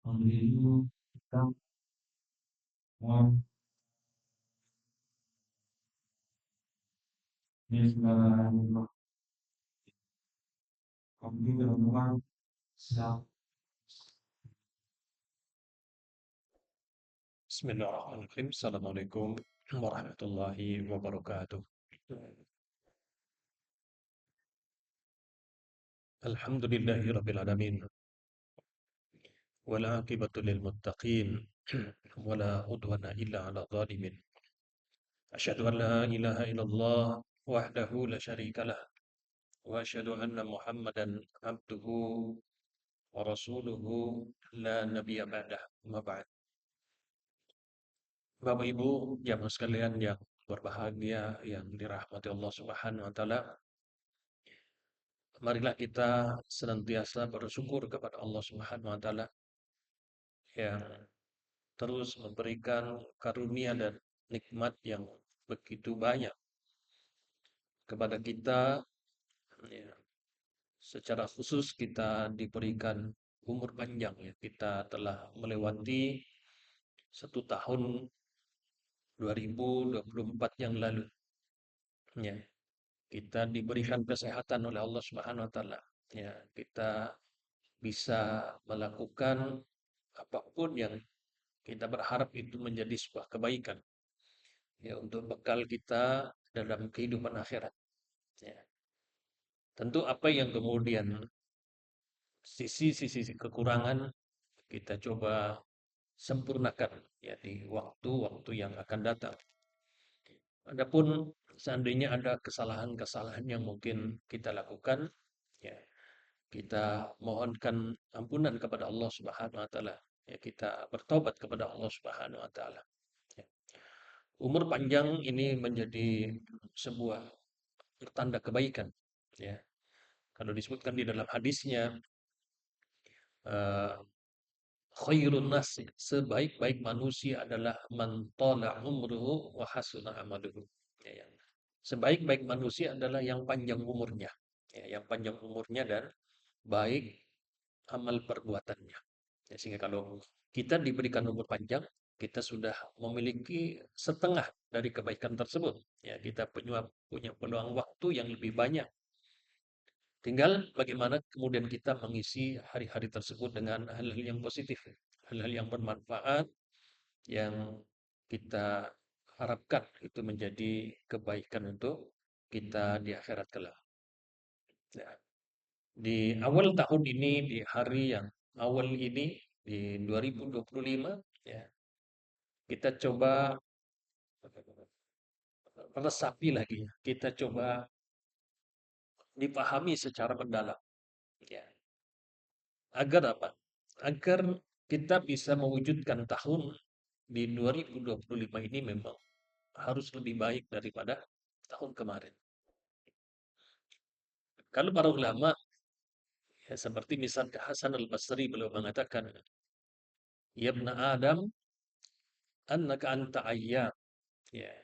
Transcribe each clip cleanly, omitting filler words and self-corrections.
Pemilu kita mau Bismillahirrahmanirrahim. Kami berdoa siap. Bismillahirrahmanirrahim. Assalamualaikum warahmatullahi wabarakatuh. Alhamdulillahi rabbil alamin. Wal aqibatu lil muttaqin. Wala udwana illa ala zalimin. Asyhadu an la ilaha illallah wahdahu la syarika lah. Wa asyhadu anna Muhammadan abduhu wa rasuluhu la nabiyya ba'dah. Ma ba'd. Bapak Ibu jamaah sekalian yang berbahagia yang dirahmati Allah Subhanahu wa taala, marilah kita senantiasa bersyukur kepada Allah Subhanahu wa taala yang terus memberikan karunia dan nikmat yang begitu banyak kepada kita. Ya, secara khusus kita diberikan umur panjang, ya. Kita telah melewati 1 tahun 2024 yang lalu. Ya, kita diberikan kesehatan oleh Allah Subhanahu wa taala. Ya, kita bisa melakukan apapun yang kita berharap itu menjadi sebuah kebaikan, ya, untuk bekal kita dalam kehidupan akhirat. Ya. Tentu apa yang kemudian sisi-sisi kekurangan kita coba sempurnakan, ya, di waktu-waktu yang akan datang. Adapun seandainya ada kesalahan-kesalahan yang mungkin kita lakukan, ya, kita mohonkan ampunan kepada Allah Subhanahu wa taala. Ya, kita bertobat kepada Allah Subhanahu wa taala. Ya. Umur panjang ini menjadi sebuah pertanda kebaikan, ya. Kalau disebutkan di dalam hadisnya, eh, khairun nasi, sebaik-baik manusia adalah man tala umruhu wa hasuna amaluhu. Ya, ya. Sebaik-baik manusia adalah yang panjang umurnya. Ya, yang panjang umurnya dan baik amal perbuatannya. Ya, sehingga kalau kita diberikan umur panjang, kita sudah memiliki setengah dari kebaikan tersebut. Ya, kita punya peluang waktu yang lebih banyak. Tinggal bagaimana kemudian kita mengisi hari-hari tersebut dengan hal-hal yang positif, hal-hal yang bermanfaat, yang kita harapkan itu menjadi kebaikan untuk kita di akhirat kelak. Ya. Di awal tahun ini, di hari yang awal ini, di 2025, ya, kita coba resapi lagi, kita coba dipahami secara mendalam, ya. Agar apa? Agar kita bisa mewujudkan tahun di 2025 ini memang harus lebih baik daripada tahun kemarin. Kalau para ulama, ya, seperti misalnya Hasan al-Basri, beliau mengatakan, ya ibna Adam, annaka anta ayyam. Ya,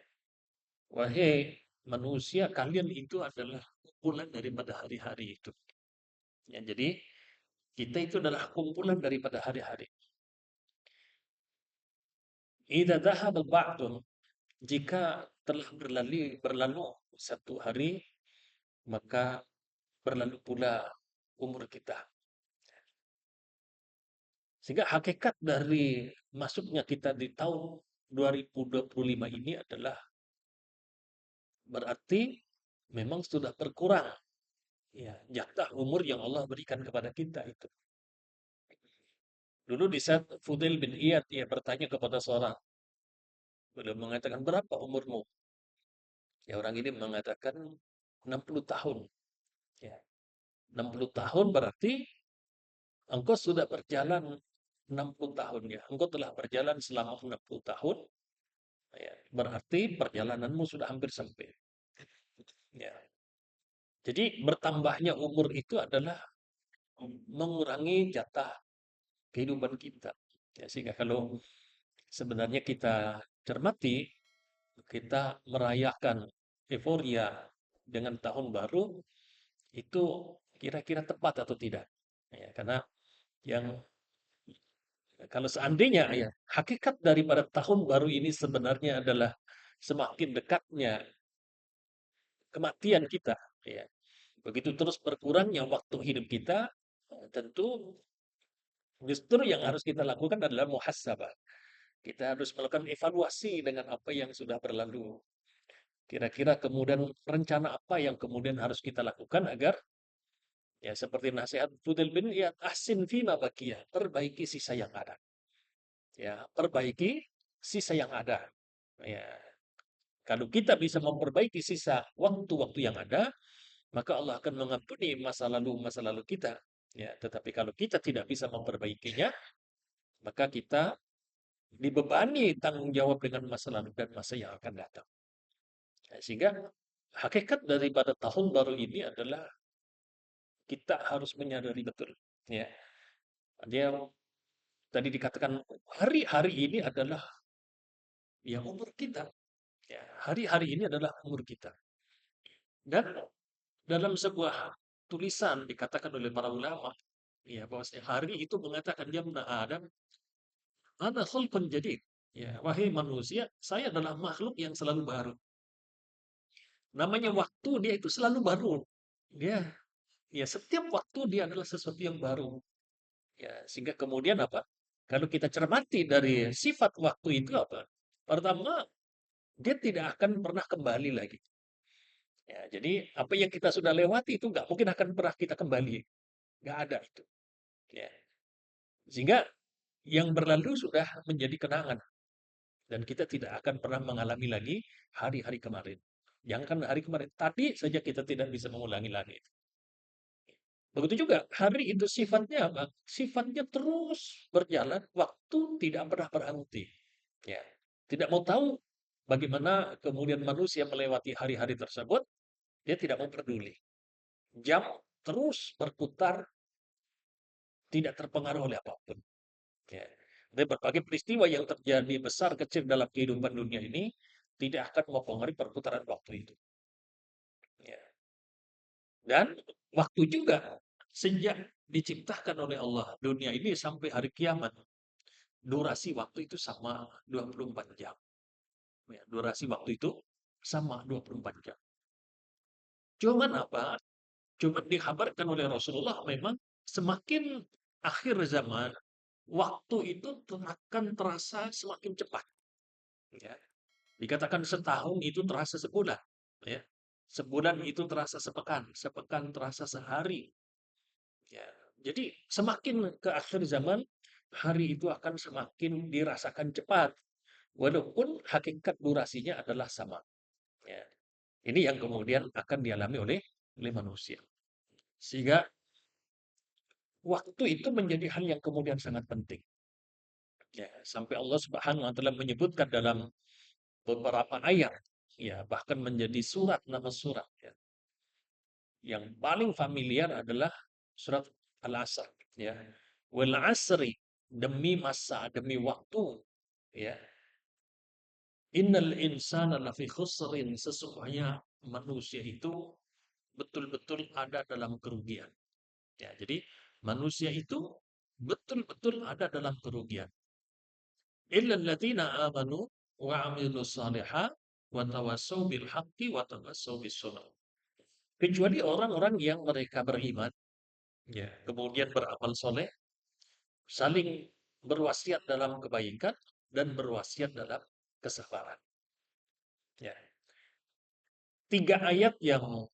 wahai manusia, kalian itu adalah kumpulan daripada hari-hari itu. Ya, jadi kita itu adalah kumpulan daripada hari-hari. Idza dhahaba ba'dun, jika telah berlalu satu hari, maka berlalu pula umur kita. Sehingga hakikat dari masuknya kita di tahun 2025 ini adalah berarti memang sudah berkurang, ya, jatah umur yang Allah berikan kepada kita itu. Dulu di saat Fudail bin Iyad, ia bertanya kepada seorang, beliau mengatakan, berapa umurmu? Ya, orang ini mengatakan 60 tahun. Ya, 60 tahun berarti engkau sudah berjalan 60 tahun, ya. Engkau telah berjalan selama 60 tahun, ya. Berarti perjalananmu sudah hampir sampai. Ya. Jadi bertambahnya umur itu adalah mengurangi jatah kehidupan kita. Ya, sehingga kalau sebenarnya kita cermati, kita merayakan euforia dengan tahun baru itu kira-kira tepat atau tidak? Ya, karena yang Kalau seandainya ya, hakikat daripada tahun baru ini sebenarnya adalah semakin dekatnya kematian kita, ya. Begitu terus berkurangnya waktu hidup kita, tentu justru yang harus kita lakukan adalah muhasabah. Kita harus melakukan evaluasi dengan apa yang sudah berlalu. Kira-kira kemudian rencana apa yang kemudian harus kita lakukan agar ya seperti nasihat Fudel bin Iyad, ahsin fima baqiyah, perbaiki sisa yang ada. Ya, perbaiki sisa yang ada. Ya, kalau kita bisa memperbaiki sisa waktu-waktu yang ada, maka Allah akan mengampuni masa lalu kita. Ya, tetapi kalau kita tidak bisa memperbaikinya, maka kita dibebani tanggung jawab dengan masa lalu dan masa yang akan datang. Ya, sehingga hakikat daripada tahun baru ini adalah kita harus menyadari betul. Ya, dia tadi dikatakan hari-hari ini adalah ya umur kita. Ya, hari-hari ini adalah umur kita. Dan dalam sebuah tulisan dikatakan oleh para ulama, ya bahwasanya hari itu mengatakan dia Adam, ada khalqun jadid. Ya, wahai manusia, saya adalah makhluk yang selalu baru. Namanya waktu dia itu selalu baru. Dia ya setiap waktu dia adalah sesuatu yang baru. Ya, sehingga kemudian apa? Kalau kita cermati dari sifat waktu itu apa? Pertama, dia tidak akan pernah kembali lagi. Ya, jadi apa yang kita sudah lewati itu nggak mungkin akan pernah kita kembali. Nggak ada itu. Ya. Sehingga yang berlalu sudah menjadi kenangan. Dan kita tidak akan pernah mengalami lagi hari-hari kemarin. Jangankan hari kemarin, tadi saja kita tidak bisa mengulangi lagi. Begitu juga, hari itu sifatnya apa? Sifatnya terus berjalan, waktu tidak pernah berhenti. Ya. Tidak mau tahu bagaimana kemudian manusia melewati hari-hari tersebut, dia tidak mau peduli. Jam terus berputar, tidak terpengaruh oleh apapun. Ya. Dan berbagai peristiwa yang terjadi besar kecil dalam kehidupan dunia ini tidak akan mempengaruhi perputaran waktu itu. Ya. Dan waktu juga sejak diciptakan oleh Allah dunia ini sampai hari kiamat, durasi waktu itu sama 24 jam. Ya, durasi waktu itu sama 24 jam. Cuman apa? Cuman dikabarkan oleh Rasulullah memang semakin akhir zaman, waktu itu akan terasa semakin cepat. Ya. Dikatakan setahun itu terasa sebulan. Ya. Sebulan itu terasa sepekan, sepekan terasa sehari. Ya. Jadi semakin ke akhir zaman, hari itu akan semakin dirasakan cepat. Walaupun hakikat durasinya adalah sama. Ya. Ini yang kemudian akan dialami oleh manusia. Sehingga waktu itu menjadi hal yang kemudian sangat penting. Ya, sampai Allah Subhanahu wa taala menyebutkan dalam beberapa ayat, ya bahkan menjadi surat nama surat, ya. Yang paling familiar adalah surat Al-Asr, ya. Wal asri, demi masa, demi waktu, ya. Innal insana lafi khusrin, sesungguhnya manusia itu betul-betul ada dalam kerugian. Ya, jadi manusia itu betul-betul ada dalam kerugian. Illal ladzina amanu wa 'amilus shalihat wa tawassaw bil haqqi wa tawassaw bis sabr. Kecuali orang-orang yang mereka beriman, ya, kemudian beramal soleh, saling berwasiat dalam kebaikan dan berwasiat dalam kesabaran. Ya. Tiga ayat yang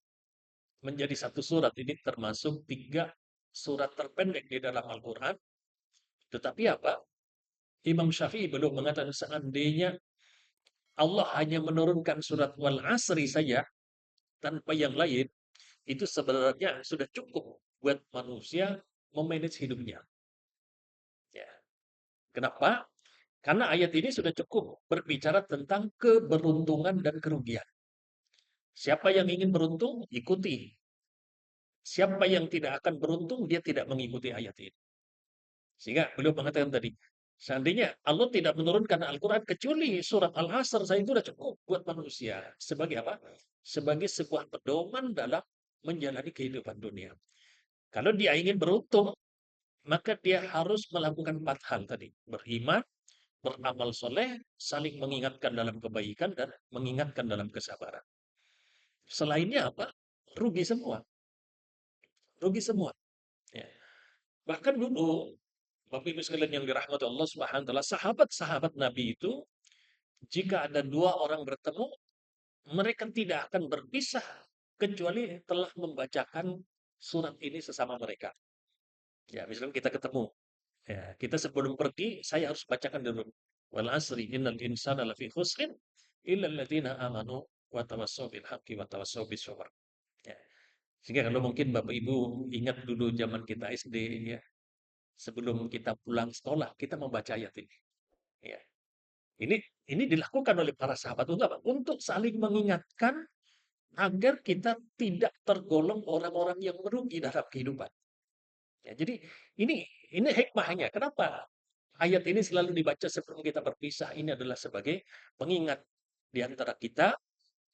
menjadi satu surat ini termasuk tiga surat terpendek di dalam Al-Quran. Tetapi apa? Imam Syafi'i belum mengatakan seandainya Allah hanya menurunkan surat wal asri saja tanpa yang lain, itu sebenarnya sudah cukup buat manusia memanage hidupnya. Ya. Kenapa? Karena ayat ini sudah cukup berbicara tentang keberuntungan dan kerugian. Siapa yang ingin beruntung, ikuti. Siapa yang tidak akan beruntung, dia tidak mengikuti ayat ini. Sehingga beliau mengatakan tadi, seandainya Allah tidak menurunkan Al-Quran kecuali surat Al-Asr, saya itu sudah cukup buat manusia. Sebagai apa? Sebagai sebuah pedoman dalam menjalani kehidupan dunia. Kalau dia ingin beruntung, maka dia harus melakukan 4 hal tadi, beriman, beramal soleh, saling mengingatkan dalam kebaikan, dan mengingatkan dalam kesabaran. Selainnya apa? Rugi semua, rugi semua. Ya. Bahkan dulu, Bapak Ibu sekalian yang dirahmati Allah Subhanahu wa taala, sahabat-sahabat Nabi itu jika ada 2 orang bertemu, mereka tidak akan berpisah kecuali telah membacakan surat ini sesama mereka. Ya, misalnya kita ketemu, ya, kita sebelum pergi saya harus bacakan dulu. Wal asri innal insana lafi khusrin illa alladziina amanu wa tawassaw bil haqqi wa tawassaw bis sabr. Ya. Sehingga kalau mungkin Bapak Ibu ingat dulu zaman kita SD, ya, sebelum kita pulang sekolah kita membaca ayat ini. Ya. Ini ini dilakukan oleh para sahabat untuk apa? Untuk saling mengingatkan agar kita tidak tergolong orang-orang yang merugi dalam kehidupan. Ya, jadi ini hikmahnya. Kenapa ayat ini selalu dibaca sebelum kita berpisah? Ini adalah sebagai pengingat di antara kita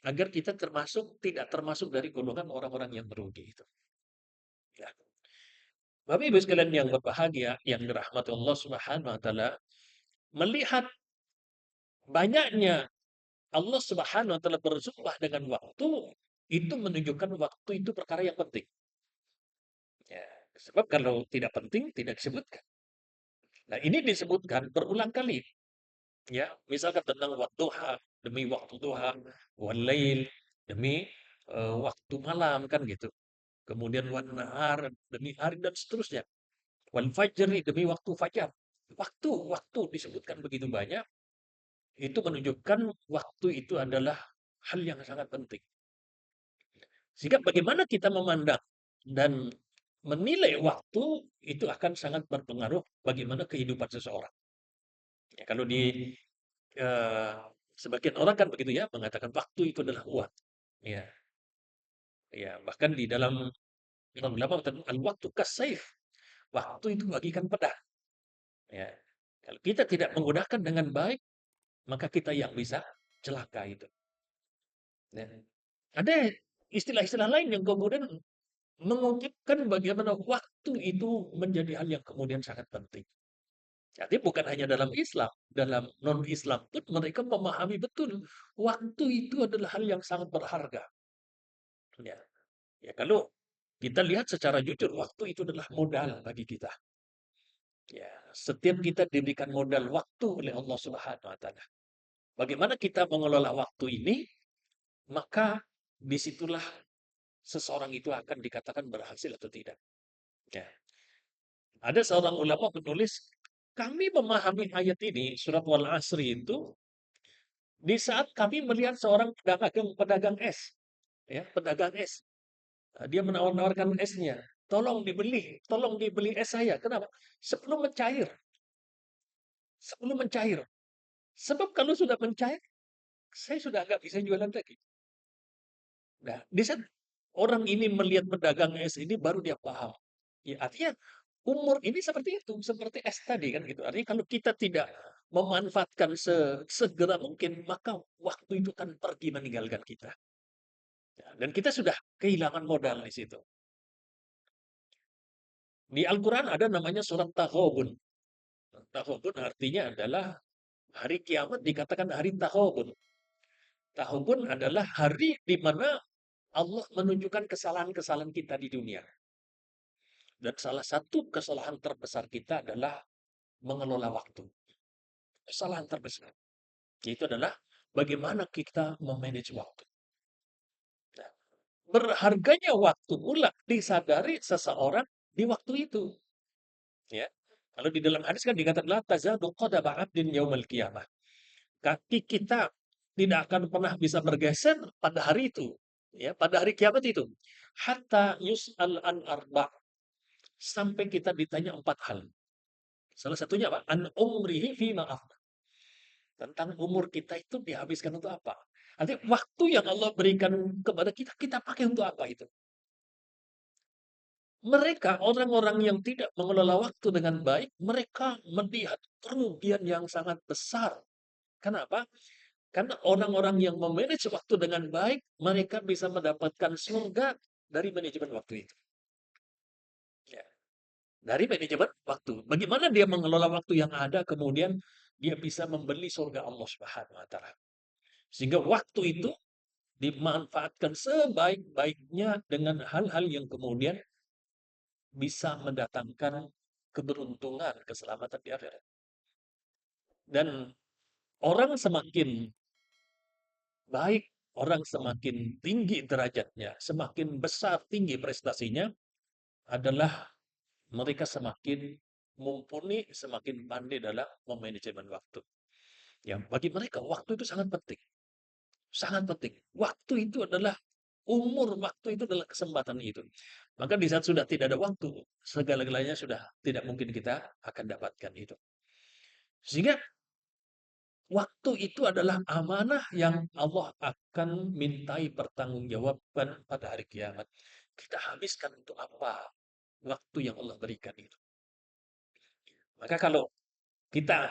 agar kita tidak termasuk dari golongan orang-orang yang merugi itu. Ya. Bapak Ibu sekalian yang berbahagia, yang dirahmati Allah Subhanahu wa taala, melihat banyaknya Allah Subhanahu wa taala bersumpah dengan waktu, itu menunjukkan waktu itu perkara yang penting. Ya, sebab kalau tidak penting tidak disebutkan. Nah, ini disebutkan berulang kali. Ya, misalkan tentang wadduha, demi waktu duha, walail, demi waktu malam kan gitu. Kemudian wan nahar, demi hari dan seterusnya. Wal fajri, demi waktu fajar. Waktu disebutkan begitu banyak, itu menunjukkan waktu itu adalah hal yang sangat penting. Sehingga bagaimana kita memandang dan menilai waktu itu akan sangat berpengaruh bagaimana kehidupan seseorang. Ya, kalau di eh, sebagian orang kan begitu ya mengatakan waktu itu adalah uang. Ya, ya bahkan di dalam ulama mengatakan al waktu kasaif. Waktu itu bagikan pedang. Ya, kalau kita tidak menggunakan dengan baik, maka kita yang bisa celaka itu. Ya. Ada istilah-istilah lain yang kemudian mengungkapkan bagaimana waktu itu menjadi hal yang kemudian sangat penting. Jadi bukan hanya dalam Islam, dalam non-Islam pun mereka memahami betul waktu itu adalah hal yang sangat berharga. Ya, ya kalau kita lihat secara jujur, waktu itu adalah modal bagi kita. Ya, setiap kita diberikan modal waktu oleh Allah Subhanahu wa taala. Bagaimana kita mengelola waktu ini, maka disitulah seseorang itu akan dikatakan berhasil atau tidak. Ya. Ada seorang ulama menulis, kami memahami ayat ini, surat Wal Asri itu, di saat kami melihat seorang pedagang es, ya, pedagang es. Dia menawar-nawarkan esnya. Tolong dibeli es saya. Kenapa? Sebelum mencair. Sebelum mencair. Sebab kalau sudah mencair, saya sudah nggak bisa jualan lagi. Nah, di saat orang ini melihat pedagang es ini, baru dia paham. Ya, artinya umur ini seperti itu, seperti es tadi kan gitu. Artinya kalau kita tidak memanfaatkan segera mungkin, maka waktu itu kan pergi meninggalkan kita. Ya, dan kita sudah kehilangan modal di situ. Di Al-Quran ada namanya surat Taghabun. Taghabun artinya adalah hari kiamat dikatakan hari Taghabun. Taghabun adalah hari di mana Allah menunjukkan kesalahan-kesalahan kita di dunia. Dan salah satu kesalahan terbesar kita adalah mengelola waktu. Kesalahan terbesar. Itu adalah bagaimana kita memanage waktu. Nah, berharganya waktu pula disadari seseorang di waktu itu. Ya. Kalau di dalam hadis kan dikatakan la tazadu qadama 'abdin yaumal qiyamah. Kaki kita tidak akan pernah bisa bergeser pada hari itu. Ya, pada hari kiamat itu. Hatta yus'al an arba. Sampai kita ditanya 4 hal. Salah satunya apa? An umrihi fi ma'af. Tentang umur kita itu dihabiskan untuk apa? Nanti waktu yang Allah berikan kepada kita, kita pakai untuk apa itu? Mereka, orang-orang yang tidak mengelola waktu dengan baik, mereka melihat kerugian yang sangat besar. Kenapa? Karena orang-orang yang memanage waktu dengan baik, mereka bisa mendapatkan surga dari manajemen waktu itu. Ya. Dari manajemen waktu. Bagaimana dia mengelola waktu yang ada, kemudian dia bisa membeli surga Allah Subhanahu wa taala. Sehingga waktu itu dimanfaatkan sebaik-baiknya dengan hal-hal yang kemudian bisa mendatangkan keberuntungan, keselamatan di akhirat. Dan orang semakin baik, orang semakin tinggi derajatnya, semakin besar tinggi prestasinya, adalah mereka semakin mumpuni, semakin pandai dalam memanajemen waktu. Ya, bagi mereka waktu itu sangat penting. Sangat penting. Waktu itu adalah umur, waktu itu adalah kesempatan itu. Maka di saat sudah tidak ada waktu, segala-galanya sudah tidak mungkin kita akan dapatkan itu. Sehingga waktu itu adalah amanah yang Allah akan mintai pertanggungjawaban pada hari kiamat. Kita habiskan untuk apa waktu yang Allah berikan itu? Maka kalau kita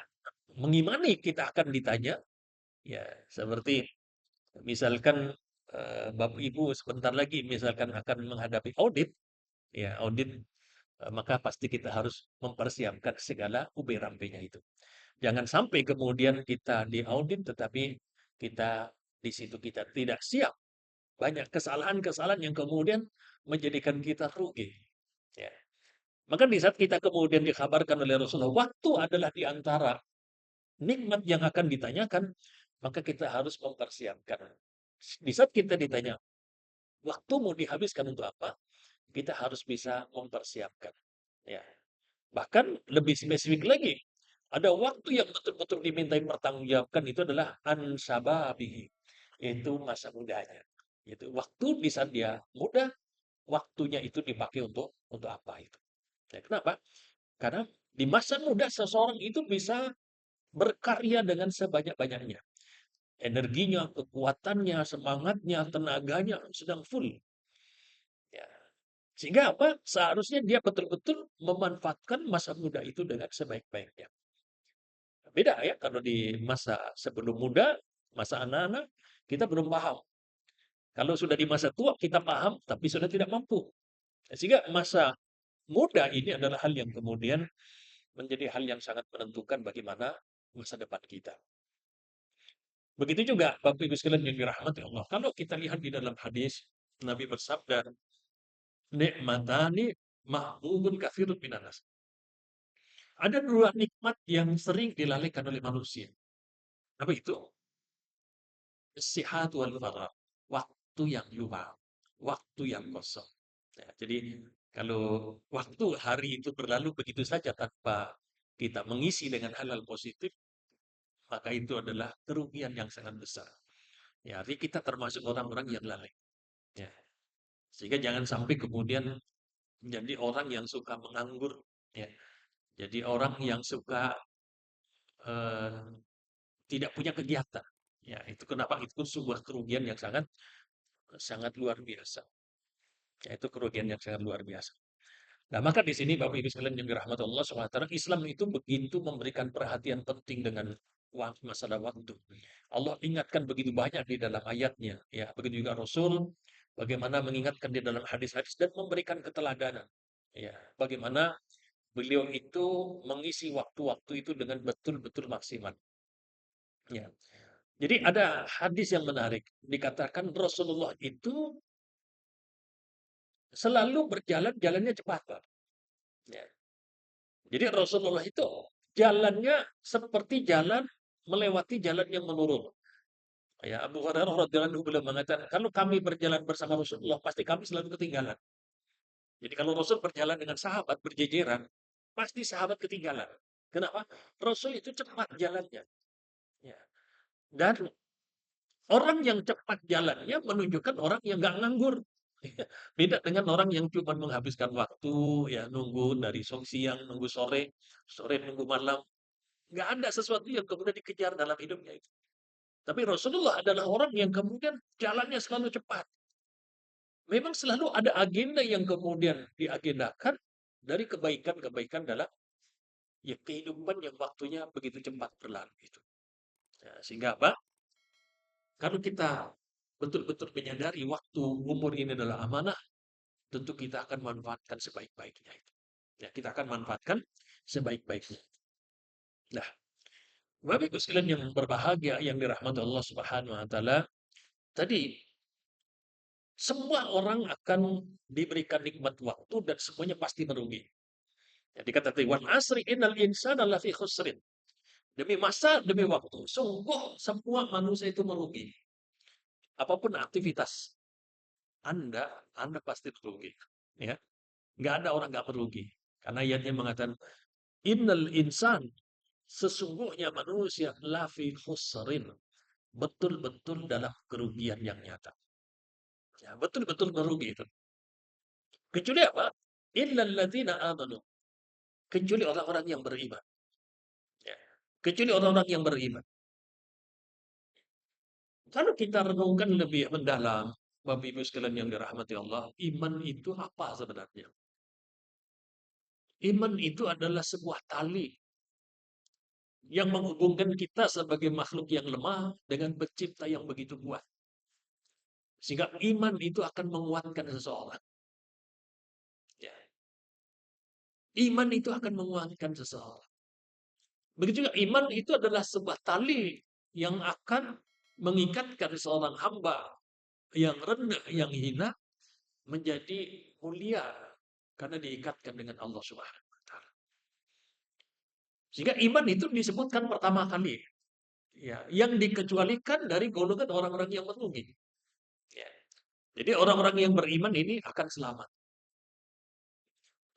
mengimani kita akan ditanya, ya seperti misalkan Bapak Ibu sebentar lagi misalkan akan menghadapi audit, ya audit, maka pasti kita harus mempersiapkan segala ube-rambenya itu. Jangan sampai kemudian kita diaudit tetapi kita di situ kita tidak siap. Banyak kesalahan-kesalahan yang kemudian menjadikan kita rugi. Ya. Maka di saat kita kemudian dikabarkan oleh Rasulullah, waktu adalah di antara nikmat yang akan ditanyakan, maka kita harus mempersiapkan. Di saat kita ditanya, waktu mau dihabiskan untuk apa? Kita harus bisa mempersiapkan. Ya. Bahkan lebih spesifik lagi, ada waktu yang betul-betul dimintai pertanggungjawabkan itu adalah ansababihi, yaitu masa mudanya. Itu waktu di saat dia muda, waktunya itu dipakai untuk apa itu? Ya, kenapa? Karena di masa muda seseorang itu bisa berkarya dengan sebanyak-banyaknya. Energinya, kekuatannya, semangatnya, tenaganya sedang full. Ya. Sehingga apa? Seharusnya dia betul-betul memanfaatkan masa muda itu dengan sebaik-baiknya. Beda ya kalau di masa sebelum muda, masa anak-anak, kita belum paham. Kalau sudah di masa tua kita paham, tapi sudah tidak mampu. Sehingga masa muda ini adalah hal yang kemudian menjadi hal yang sangat menentukan bagaimana masa depan kita. Begitu juga Bapak Ibu sekalian yang dirahmati Allah. Kalau kita lihat di dalam hadis, Nabi bersabda, "Nikmatani mahbubun katsirun minanas." Ada dua nikmat yang sering dilalaikan oleh manusia. Apa itu? Sihat wal farah. Waktu yang luang, waktu yang kosong. Ya, jadi kalau waktu hari itu berlalu begitu saja tanpa kita mengisi dengan hal-hal positif, maka itu adalah kerugian yang sangat besar. Ya, artinya kita termasuk orang-orang yang lalai. Ya. Sehingga jangan sampai kemudian menjadi orang yang suka menganggur. Ya. Jadi orang yang suka eh, tidak punya kegiatan. Ya, itu kenapa itu sebuah kerugian yang sangat sangat luar biasa. Ya, itu kerugian yang sangat luar biasa. Nah, maka di sini Bapak Ibu sekalian yang dirahmati Allah SWT, Islam itu begitu memberikan perhatian penting dengan masalah waktu. Allah ingatkan begitu banyak di dalam ayatnya, ya. Begitu juga Rasul bagaimana mengingatkan di dalam hadis-hadis dan memberikan keteladanan. Ya, bagaimana beliau itu mengisi waktu-waktu itu dengan betul-betul maksimal. Ya. Jadi ada hadis yang menarik, dikatakan Rasulullah itu selalu berjalan jalannya cepat, Pak. Ya. Jadi Rasulullah itu jalannya seperti jalan melewati jalan yang menurun. Ya, Abu Hurairah radhiyallahu anhu beliau mengatakan, kalau kami berjalan bersama Rasulullah, pasti kami selalu ketinggalan. Jadi kalau Rasul berjalan dengan sahabat berjejeran, pasti sahabat ketinggalan. Kenapa? Rasul itu cepat jalannya. Ya. Dan orang yang cepat jalannya menunjukkan orang yang nggak nganggur. Beda dengan orang yang cuma menghabiskan waktu, ya nunggu dari siang, nunggu sore, sore nunggu malam. Nggak ada sesuatu yang kemudian dikejar dalam hidupnya itu. Tapi Rasulullah adalah orang yang kemudian jalannya selalu cepat. Memang selalu ada agenda yang kemudian diagendakan dari kebaikan-kebaikan dalam ya kehidupan yang waktunya begitu cepat berlalu itu. Ya, sehingga apa? Kalau kita betul-betul menyadari waktu umur ini adalah amanah, tentu kita akan manfaatkan sebaik-baiknya itu. Ya, kita akan manfaatkan sebaik-baiknya. Nah, Bapak Ibu sekalian yang berbahagia yang dirahmati Allah Subhanahu wa taala, tadi semua orang akan diberikan nikmat waktu dan semuanya pasti merugi. Jadi kata tadi, "Wal asri innal insana lafi khusrin." Demi masa, demi waktu, sungguh semua manusia itu merugi. Apapun aktivitas Anda, Anda pasti merugi. Ya, nggak ada orang nggak merugi. Karena ayatnya mengatakan, "Innal insan." Sesungguhnya manusia lafi khusrin. Betul-betul dalam kerugian yang nyata. Ya, betul-betul merugi itu. Kecuali apa? Illal ladzina amanu. Kecuali orang-orang yang beriman. Ya. Kecuali orang-orang yang beriman. Kalau kita renungkan lebih mendalam, Bapak Ibu sekalian yang dirahmati Allah, iman itu apa sebenarnya? Iman itu adalah sebuah tali yang menghubungkan kita sebagai makhluk yang lemah dengan pencipta yang begitu kuat. Sehingga iman itu akan menguatkan seseorang. Ya. Iman itu akan menguatkan seseorang. Begitu juga iman itu adalah sebuah tali yang akan mengikatkan seorang hamba yang rendah, yang hina menjadi mulia karena diikatkan dengan Allah Subhanahu wa taala. Sehingga iman itu disebutkan pertama kali ya, yang dikecualikan dari golongan orang-orang yang merugi. Ya. Jadi orang-orang yang beriman ini akan selamat.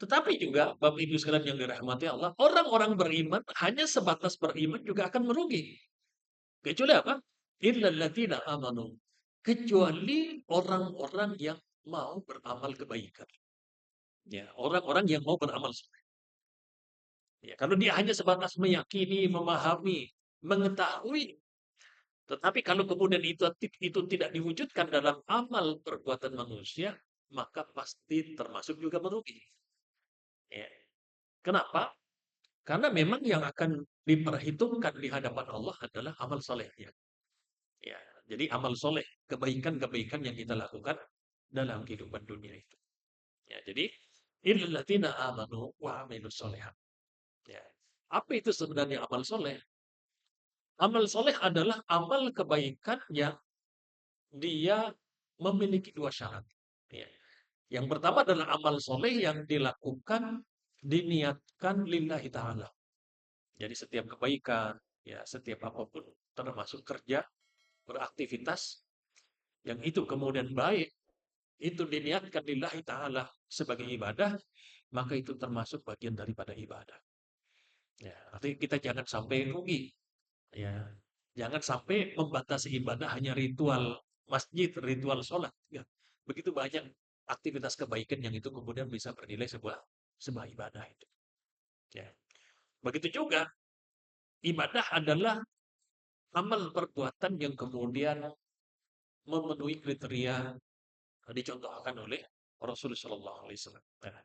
Tetapi juga Bapak Ibu sekalian yang dirahmati Allah, orang-orang beriman hanya sebatas beriman juga akan merugi. Kecuali apa? Illal ladzina amanu. Kecuali orang-orang yang mau beramal kebaikan. Ya, orang-orang yang mau beramal soleh. Ya, kalau dia hanya sebatas meyakini, memahami, mengetahui, tetapi kalau kemudian itu tidak diwujudkan dalam amal perbuatan manusia, maka pasti termasuk juga merugi. Ya. Kenapa? Karena memang yang akan diperhitungkan di hadapan Allah adalah amal solehnya. Ya, jadi amal soleh, kebaikan-kebaikan yang kita lakukan dalam kehidupan dunia itu. Ya, jadi illalladzina amanu wa amilus solihat. Ya. Apa itu sebenarnya amal soleh? Amal soleh adalah amal kebaikan yang dia memiliki dua syarat. Ya. Yang pertama adalah amal soleh yang dilakukan, diniatkan lillahi ta'ala. Jadi setiap kebaikan, ya setiap apapun, termasuk kerja, beraktivitas, yang itu kemudian baik, itu diniatkan lillahi ta'ala sebagai ibadah, maka itu termasuk bagian daripada ibadah. Ya, artinya kita jangan sampai rugi. Ya, jangan sampai membatasi ibadah hanya ritual masjid, ritual sholat. Ya, begitu banyak aktivitas kebaikan yang itu kemudian bisa bernilai sebuah ibadah itu. Ya. Begitu juga ibadah adalah amal perbuatan yang kemudian memenuhi kriteria dicontohkan oleh Rasulullah Shallallahu Alaihi Wasallam. Nah,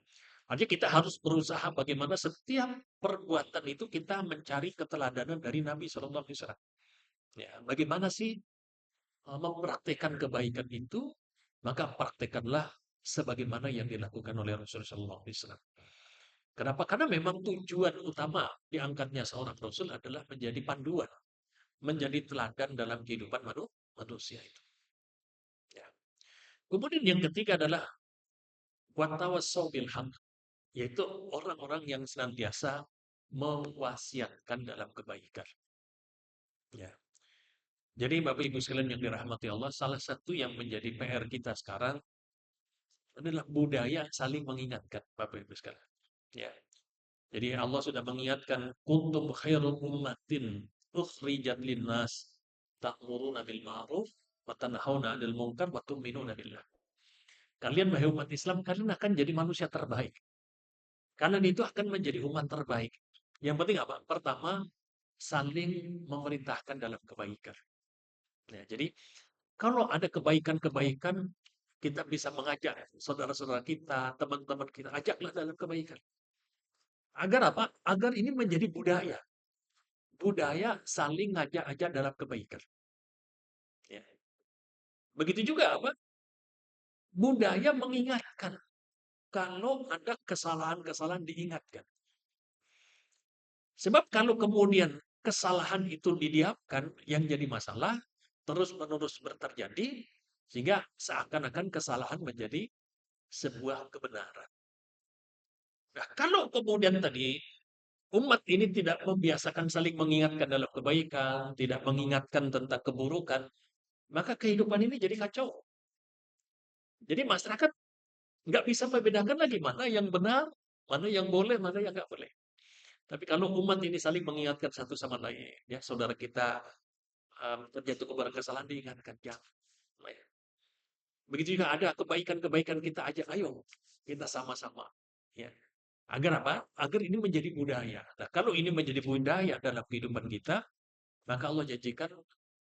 artinya kita harus berusaha bagaimana setiap perbuatan itu kita mencari keteladanan dari Nabi Shallallahu Alaihi Wasallam. Ya, bagaimana sih mempraktekkan kebaikan itu? Maka praktekkanlah sebagaimana yang dilakukan oleh Rasulullah Shallallahu Alaihi Wasallam. Kenapa? Karena memang tujuan utama diangkatnya seorang Rasul adalah menjadi panduan, menjadi teladan dalam kehidupan manusia itu. Ya. Kemudian yang ketiga adalah watawassaw bil haq, yaitu orang-orang yang senantiasa mewasiatkan dalam kebaikan. Ya. Jadi Bapak Ibu sekalian yang dirahmati Allah, salah satu yang menjadi PR kita sekarang adalah budaya saling mengingatkan Bapak Ibu sekalian. Ya. Jadi Allah sudah mengingatkan kuntum khairum ummatin ukhrijat linnas ta'muruna bil ma'ruf wa tanhauna 'anil munkar wa tu'minuna billah. Kalian wahai umat Islam, kalian akan jadi manusia terbaik. Kalian itu akan menjadi umat terbaik. Yang penting apa? Pertama, saling memerintahkan dalam kebaikan. Ya, jadi kalau ada kebaikan-kebaikan, kita bisa mengajak saudara-saudara kita, teman-teman kita, ajaklah dalam kebaikan. Agar apa? Agar ini menjadi budaya. Budaya saling ngajak-ajak dalam kebaikan. Ya. Begitu juga apa? Budaya mengingatkan. kalau ada kesalahan-kesalahan diingatkan. Sebab kalau kemudian kesalahan itu didiamkan, yang jadi masalah terus-menerus terjadi, sehingga seakan-akan kesalahan menjadi sebuah kebenaran. Nah, kalau kemudian tadi umat ini tidak membiasakan saling mengingatkan dalam kebaikan, tidak mengingatkan tentang keburukan, maka kehidupan ini jadi kacau. Jadi masyarakat nggak bisa membedakan lagi mana yang benar, mana yang boleh, mana yang nggak boleh. Tapi kalau umat ini saling mengingatkan satu sama lain, ya saudara kita terjatuh kepada kesalahan diingatkan, jangan. Ya. Begitu juga ada kebaikan-kebaikan kita ajak, ayo kita sama-sama. Ya. Agar apa? Agar ini menjadi budaya. Nah, kalau ini menjadi budaya dalam kehidupan kita, maka Allah janjikan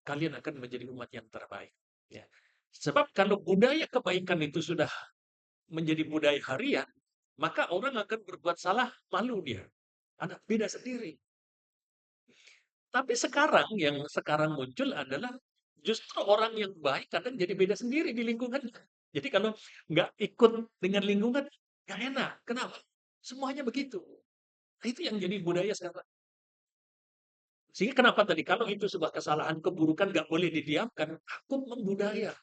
kalian akan menjadi umat yang terbaik. Ya. Sebab kalau budaya kebaikan itu sudah menjadi budaya harian, maka orang akan berbuat salah, malu dia. Ada beda sendiri. Tapi sekarang yang sekarang muncul adalah justru orang yang baik kadang jadi beda sendiri di lingkungan. Jadi kalau nggak ikut dengan lingkungan, nggak enak. Kenapa? Semuanya begitu. Nah, itu yang jadi budaya sekarang. Sehingga kenapa tadi kalau itu sebuah kesalahan, keburukan nggak boleh didiamkan, takut membudaya.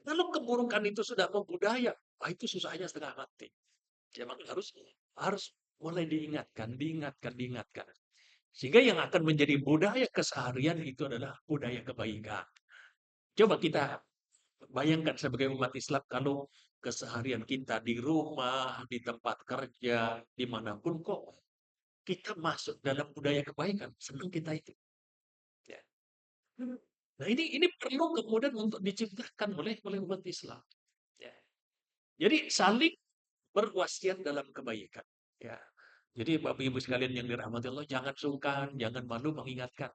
Kalau keburukan itu sudah membudaya, wah itu susahnya setengah mati. Memang harus harus mulai diingatkan, diingatkan, diingatkan. Sehingga yang akan menjadi budaya keseharian itu adalah budaya kebaikan. Coba kita bayangkan sebagai umat Islam kalau keseharian kita di rumah, di tempat kerja, dimanapun kok kita masuk dalam budaya kebaikan, senang kita itu. Ya. Nah ini perlu kemudian untuk diciptakan oleh umat Islam. Ya. Jadi saling berwasiat dalam kebaikan. Ya. Jadi Bapak Ibu sekalian yang dirahmati Allah, jangan sungkan, jangan malu mengingatkan.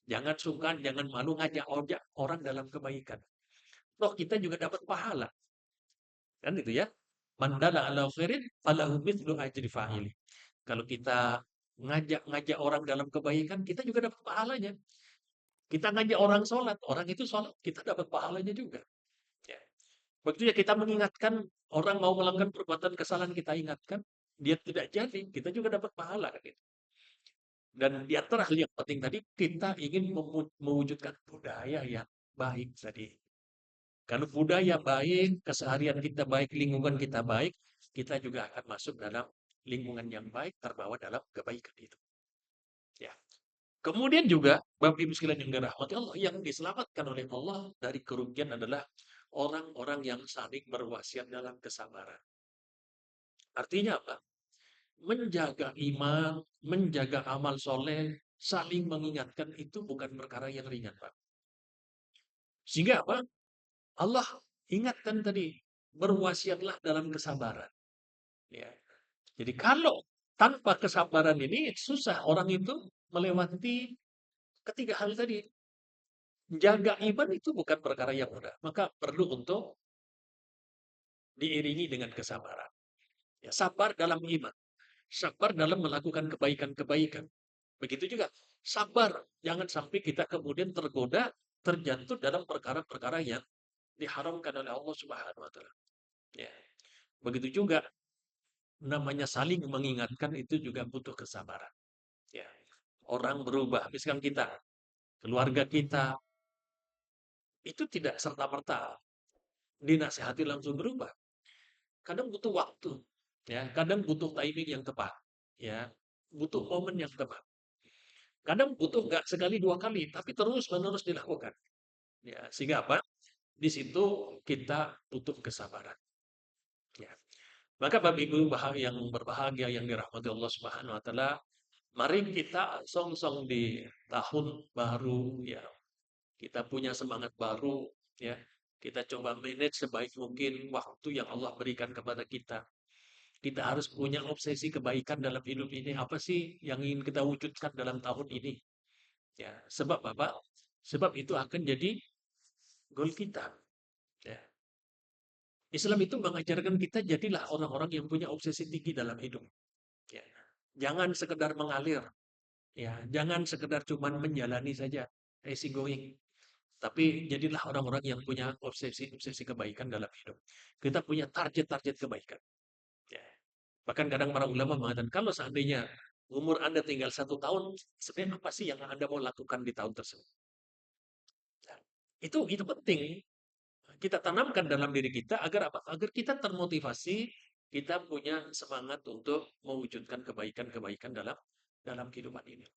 Jangan sungkan, jangan malu ngajak orang dalam kebaikan. Toh kita juga dapat pahala. Kan itu ya. Man dalla ala khairin falahu mithlu ajri fa'ili. Kalau kita ngajak-ngajak orang dalam kebaikan, kita juga dapat pahalanya. Kita ngajak orang sholat, orang itu sholat, kita dapat pahalanya juga. Ya. Begitu ya kita mengingatkan orang mau melakukan perbuatan kesalahan, kita ingatkan, dia tidak jadi, kita juga dapat pahala kan gitu. Dan di antara hal yang penting tadi, kita ingin mewujudkan budaya yang baik tadi. Kalau budaya baik, keseharian kita baik, lingkungan kita baik, kita juga akan masuk dalam lingkungan yang baik, terbawa dalam kebaikan itu. Ya. Kemudian juga, Bapak Ibu sekalian yang dirahmati Allah, yang diselamatkan oleh Allah dari kerugian adalah orang-orang yang saling berwasiat dalam kesabaran. Artinya apa? Menjaga iman, menjaga amal soleh, saling mengingatkan itu bukan perkara yang ringan, Pak. Sehingga apa? Allah ingatkan tadi, berwasiatlah dalam kesabaran. Ya. Jadi kalau tanpa kesabaran ini susah orang itu melewati ketiga hal tadi. Jaga iman itu bukan perkara yang mudah. Maka perlu untuk diiringi dengan kesabaran. Ya, sabar dalam iman. Sabar dalam melakukan kebaikan-kebaikan. Begitu juga sabar. Jangan sampai kita kemudian tergoda, terjatuh dalam perkara-perkara yang diharamkan oleh Allah Subhanahu wa taala. Ya. Begitu juga namanya saling mengingatkan itu juga butuh kesabaran. Ya. Orang berubah, misalkan kita, keluarga kita itu tidak serta-merta dinasihati langsung berubah. Kadang butuh waktu, ya, kadang butuh timing yang tepat, ya, butuh momen yang tepat. Kadang butuh nggak sekali dua kali, tapi terus-menerus dilakukan. Ya, sehingga apa? Di situ kita butuh kesabaran. Ya. Maka Bapak Ibu yang berbahagia yang dirahmati Allah Subhanahu wa taala, mari kita song-song di tahun baru ya. Kita punya semangat baru ya. Kita coba manage sebaik mungkin waktu yang Allah berikan kepada kita. Kita harus punya obsesi kebaikan dalam hidup ini. Apa sih yang ingin kita wujudkan dalam tahun ini? Ya, sebab apa? Sebab itu akan jadi goal kita. Ya. Islam itu mengajarkan kita jadilah orang-orang yang punya obsesi tinggi dalam hidup. Ya. Jangan sekedar mengalir. Ya, jangan sekedar cuman menjalani saja. Easy going. Tapi jadilah orang-orang yang punya obsesi kebaikan dalam hidup. Kita punya target-target kebaikan. Ya. Bahkan kadang para ulama mengatakan, kalau seandainya umur Anda tinggal 1 tahun, sebenarnya apa sih yang Anda mau lakukan di tahun tersebut? Ya. Itu penting. Kita tanamkan dalam diri kita agar apa? Agar kita termotivasi, kita punya semangat untuk mewujudkan kebaikan-kebaikan dalam dalam kehidupan ini.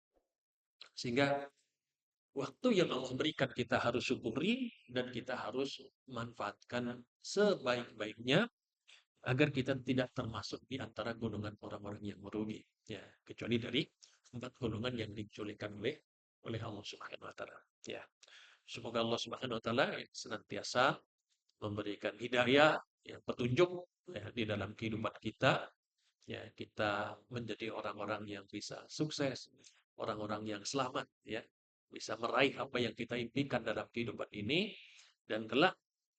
Sehingga waktu yang Allah berikan kita harus syukuri dan kita harus manfaatkan sebaik-baiknya agar kita tidak termasuk di antara golongan orang-orang yang merugi. Ya, kecuali dari 4 golongan yang diculikan oleh Allah Subhanahu wa taala. Ya. Semoga Allah Subhanahu wa taala senantiasa memberikan hidayah, ya, petunjuk ya, di dalam kehidupan kita. Ya, kita menjadi orang-orang yang bisa sukses, orang-orang yang selamat, ya, bisa meraih apa yang kita impikan dalam kehidupan ini, dan kelak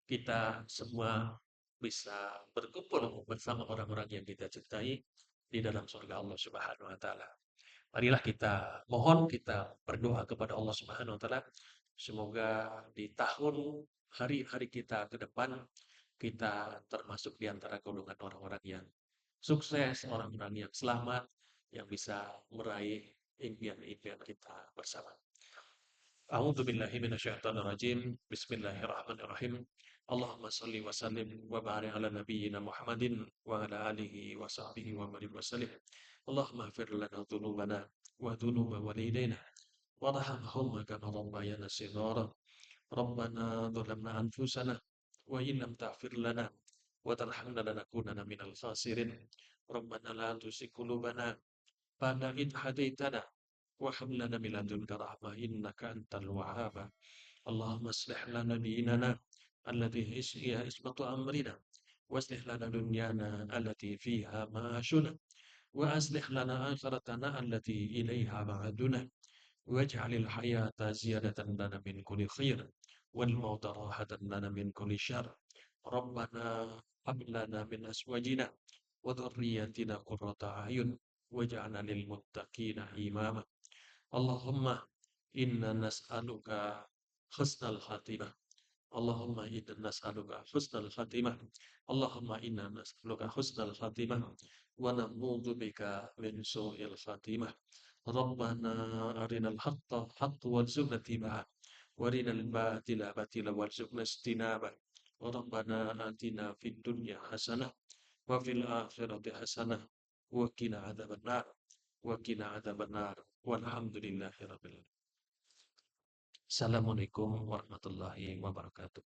kita semua bisa berkumpul bersama orang-orang yang kita cintai di dalam surga Allah Subhanahu wa taala. Marilah kita mohon, kita berdoa kepada Allah Subhanahu wa taala semoga di tahun hari-hari kita ke depan kita termasuk di antara golongan orang-orang yang sukses, orang-orang yang selamat, yang bisa meraih impian-impian kita bersama. A'udzu billahi minasyaitonir rajim. Bismillahirrahmanirrahim. Allahumma shalli wa sallim wa barik ala nabiyyina Muhammadin wa ala alihi wa sahbihi wa barik wa sallim. Allahumma ighfir lana dhunubana wa dhunuba walidayna warhamhum kama rabbayana shighara. Rabbana dhalamna anfusana wa in lam taghfir lana wa tarhamna lanakunanna minal khasirin. Rabbana la tuzigh qulubana ba'da idh hadaitana wa hab lana min ladunka rahmah innaka antal wahhab. Allahumma aslih lana dinana alladhi hiya ismatu amrina waslih lana dunyana allati fiha ma'ashuna wa aslih lana akhiratana allati ilaiha ma'aduna waj'alil hayata ziyadatan lana min kulli khair wal mauta rahatan lana min kulli syarr. Rabbana hab lana min azwajina wa dhurriyyatina qurrata a'yun waj'alna lil muttaqina imama. Allahumma inna nas'aluka husnal khatimah. Allahumma inna nas'aluka husnal khatimah. Allahumma inna nas'aluka husnal khatimah wa na'udzubika min su'il khatimah. Rabbana arinal haqqa haqqa warzuqna ittiba'ah wa arinal batila batila warzuqna ijtinabah. Rabbana atina fid dunya hasanah wa fil akhirati hasanah wa qina adzabannar wa qina adzabannar walhamdulillahi rabbil alamin. Assalamualaikum warahmatullahi wabarakatuh.